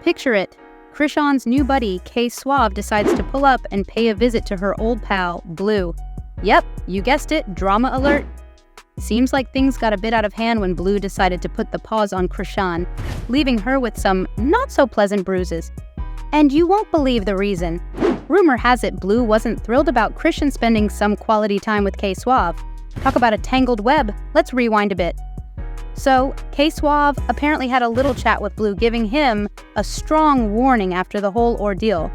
Picture it. Chrishan's new buddy, K Suave, decides to pull up and pay a visit to her old pal, Blue. Yep, you guessed it, drama alert. Seems like things got a bit out of hand when Blue decided to put the pause on Chrishan, leaving her with some not-so-pleasant bruises. And you won't believe the reason. Rumor has it Blue wasn't thrilled about Chrishan spending some quality time with K Suave. Talk about a tangled web, let's rewind a bit. So, K Suave apparently had a little chat with Blue, giving him a strong warning after the whole ordeal.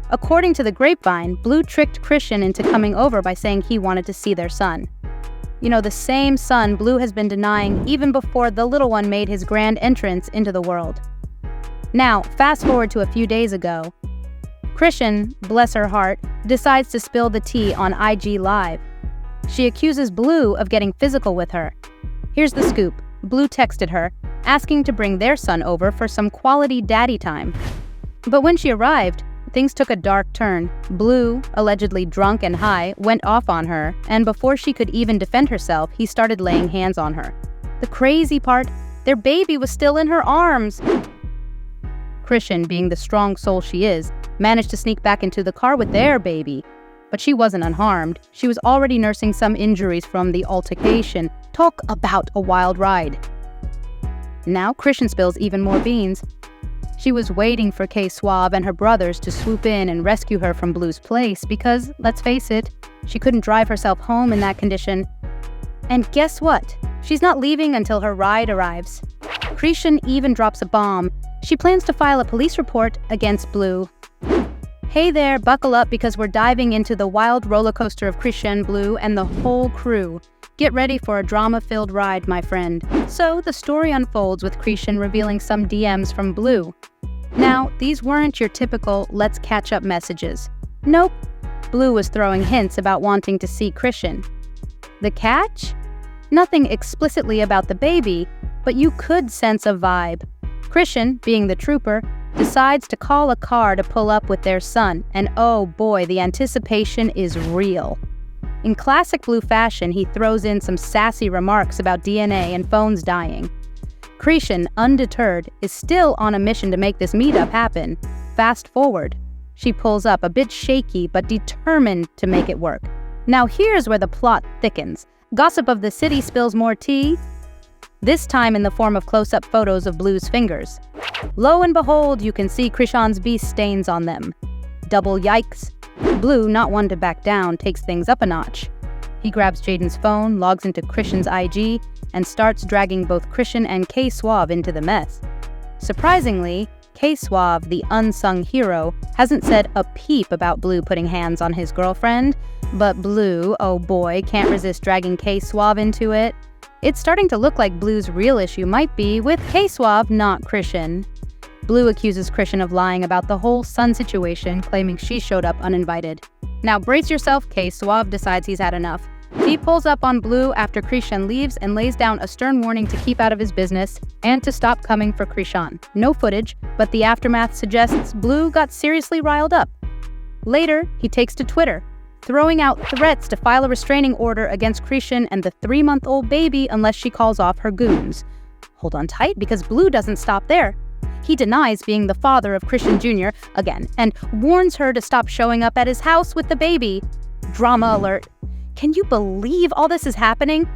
According to the grapevine, Blue tricked Chrishan into coming over by saying he wanted to see their son. You know, the same son Blue has been denying even before the little one made his grand entrance into the world. Now, fast forward to a few days ago. Chrishan, bless her heart, decides to spill the tea on IG Live. She accuses Blue of getting physical with her. Here's the scoop. Blue texted her, asking to bring their son over for some quality daddy time. But when she arrived, things took a dark turn. Blue, allegedly drunk and high, went off on her, and before she could even defend herself, he started laying hands on her. The crazy part, their baby was still in her arms. Chrishan, being the strong soul she is, managed to sneak back into the car with their baby. But she wasn't unharmed. She was already nursing some injuries from the altercation. Talk about a wild ride. Now Chrishan spills even more beans. She was waiting for K Suave and her brothers to swoop in and rescue her from Blue's place because, let's face it, she couldn't drive herself home in that condition. And guess what? She's not leaving until her ride arrives. Chrishan even drops a bomb. She plans to file a police report against Blue. Hey there, buckle up because we're diving into the wild roller coaster of Chrishan, Blue, and the whole crew. Get ready for a drama-filled ride, my friend. So, the story unfolds with Chrishan revealing some DMs from Blue. Now, these weren't your typical let's catch up messages. Nope. Blue was throwing hints about wanting to see Chrishan. The catch? Nothing explicitly about the baby, but you could sense a vibe. Chrishan, being the trooper, decides to call a car to pull up with their son, and oh boy, the anticipation is real. In classic Blue fashion, he throws in some sassy remarks about DNA and phones dying. Chrishan, undeterred, is still on a mission to make this meetup happen. Fast forward. She pulls up, a bit shaky but determined to make it work. Now here's where the plot thickens. Gossip of the city spills more tea, this time in the form of close-up photos of Blue's fingers. Lo and behold, you can see Chrishan's beast stains on them. Double yikes. Blue, not one to back down, takes things up a notch. He grabs Jaden's phone, logs into Chrishan's IG, and starts dragging both Chrishan and K Suave into the mess. Surprisingly, K Suave, the unsung hero, hasn't said a peep about Blue putting hands on his girlfriend, but Blue, oh boy, can't resist dragging K Suave into it. It's starting to look like Blue's real issue might be with K Suave, not Chrishan. Blue accuses Chrishan of lying about the whole son situation, claiming she showed up uninvited. Now brace yourself, K Suave decides he's had enough. He pulls up on Blue after Chrishan leaves and lays down a stern warning to keep out of his business and to stop coming for Chrishan. No footage, but the aftermath suggests Blue got seriously riled up. Later, he takes to Twitter, throwing out threats to file a restraining order against Chrishan and the 3-month-old baby unless she calls off her goons. Hold on tight, because Blue doesn't stop there. He denies being the father of Chrishan Jr. again and warns her to stop showing up at his house with the baby. Drama alert. Can you believe all this is happening?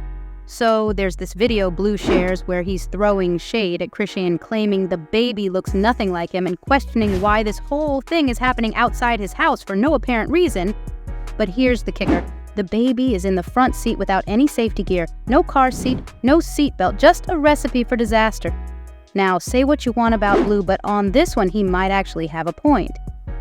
So there's this video Blue shares where he's throwing shade at Chrishan, claiming the baby looks nothing like him and questioning why this whole thing is happening outside his house for no apparent reason. But here's the kicker. The baby is in the front seat without any safety gear, no car seat, no seatbelt, just a recipe for disaster. Now, say what you want about Blue, but on this one he might actually have a point.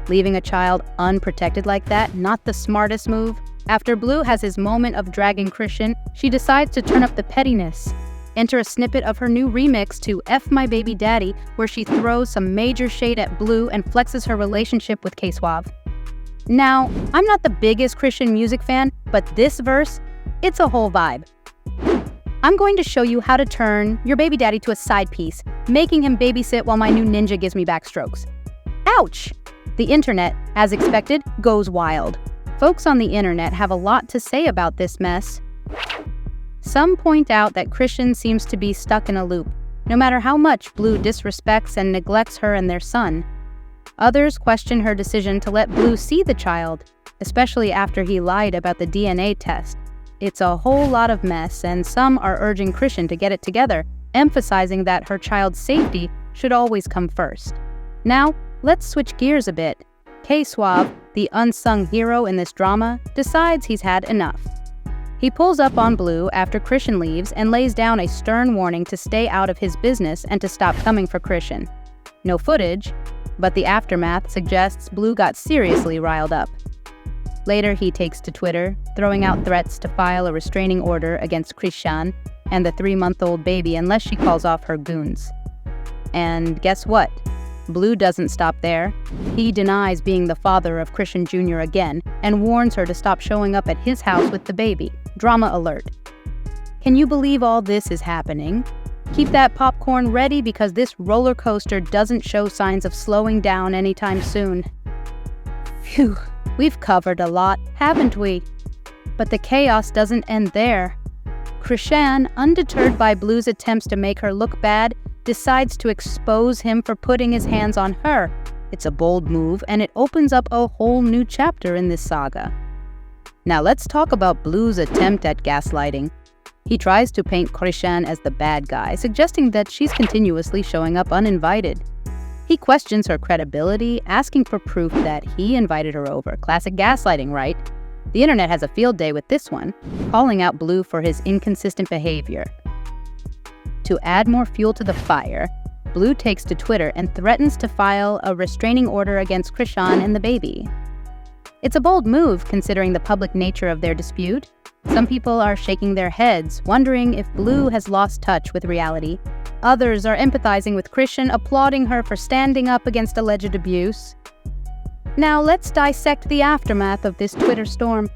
Leaving a child unprotected like that, not the smartest move. After Blue has his moment of dragging Chrishan, she decides to turn up the pettiness. Enter a snippet of her new remix to F My Baby Daddy, where she throws some major shade at Blue and flexes her relationship with K Suave. Now, I'm not the biggest Chrishan music fan, but this verse, it's a whole vibe. I'm going to show you how to turn your baby daddy to a side piece, making him babysit while my new ninja gives me backstrokes. Ouch! The internet, as expected, goes wild. Folks on the internet have a lot to say about this mess. Some point out that Chrishan seems to be stuck in a loop. no matter how much Blue disrespects and neglects her and their son. Others question her decision to let Blue see the child, especially after he lied about the DNA test. It's a whole lot of mess, and some are urging Chrishan to get it together, emphasizing that her child's safety should always come first. Now, let's switch gears a bit. K Suave, the unsung hero in this drama, decides he's had enough. He pulls up on Blue after Chrishan leaves and lays down a stern warning to stay out of his business and to stop coming for Chrishan. No footage, but the aftermath suggests Blue got seriously riled up. Later, he takes to Twitter, throwing out threats to file a restraining order against Chrishan and the 3-month-old baby unless she calls off her goons. And guess what? Blue doesn't stop there. He denies being the father of Chrishan Jr. again and warns her to stop showing up at his house with the baby. Drama alert. Can you believe all this is happening? Keep that popcorn ready because this roller coaster doesn't show signs of slowing down anytime soon. Phew, we've covered a lot, haven't we? But the chaos doesn't end there. Chrishan, undeterred by Blue's attempts to make her look bad, decides to expose him for putting his hands on her. It's a bold move, and it opens up a whole new chapter in this saga. Now let's talk about Blue's attempt at gaslighting. He tries to paint Chrishan as the bad guy, suggesting that she's continuously showing up uninvited. He questions her credibility, asking for proof that he invited her over. Classic gaslighting, right? The internet has a field day with this one, calling out Blue for his inconsistent behavior. To add more fuel to the fire, Blue takes to Twitter and threatens to file a restraining order against Chrishan and the baby. It's a bold move considering the public nature of their dispute. Some people are shaking their heads, wondering if Blue has lost touch with reality. Others are empathizing with Chrishan, applauding her for standing up against alleged abuse. Now let's dissect the aftermath of this Twitter storm.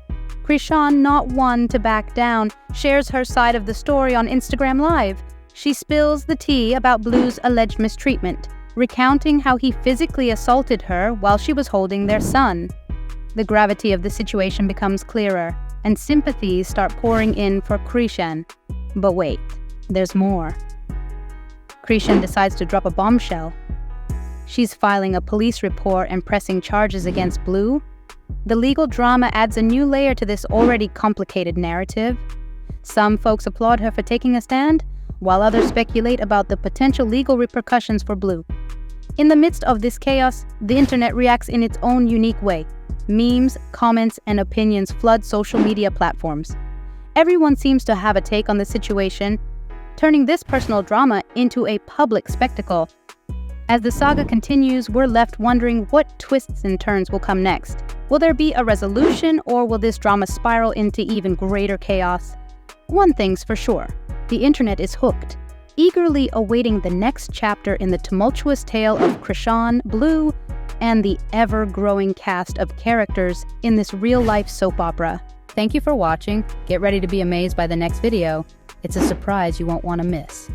Chrishan, not one to back down, shares her side of the story on Instagram Live. She spills the tea about Blue's alleged mistreatment, recounting how he physically assaulted her while she was holding their son. The gravity of the situation becomes clearer, and sympathies start pouring in for Chrishan. But wait, there's more. Chrishan decides to drop a bombshell. She's filing a police report and pressing charges against Blue. The legal drama adds a new layer to this already complicated narrative. Some folks applaud her for taking a stand, while others speculate about the potential legal repercussions for Blue. In the midst of this chaos, the internet reacts in its own unique way. Memes, comments, and opinions flood social media platforms. Everyone seems to have a take on the situation, turning this personal drama into a public spectacle. As the saga continues, we're left wondering what twists and turns will come next. Will there be a resolution, or will this drama spiral into even greater chaos? One thing's for sure, the internet is hooked, eagerly awaiting the next chapter in the tumultuous tale of Chrishan, Blue, and the ever-growing cast of characters in this real-life soap opera. Thank you for watching. Get ready to be amazed by the next video. It's a surprise you won't want to miss.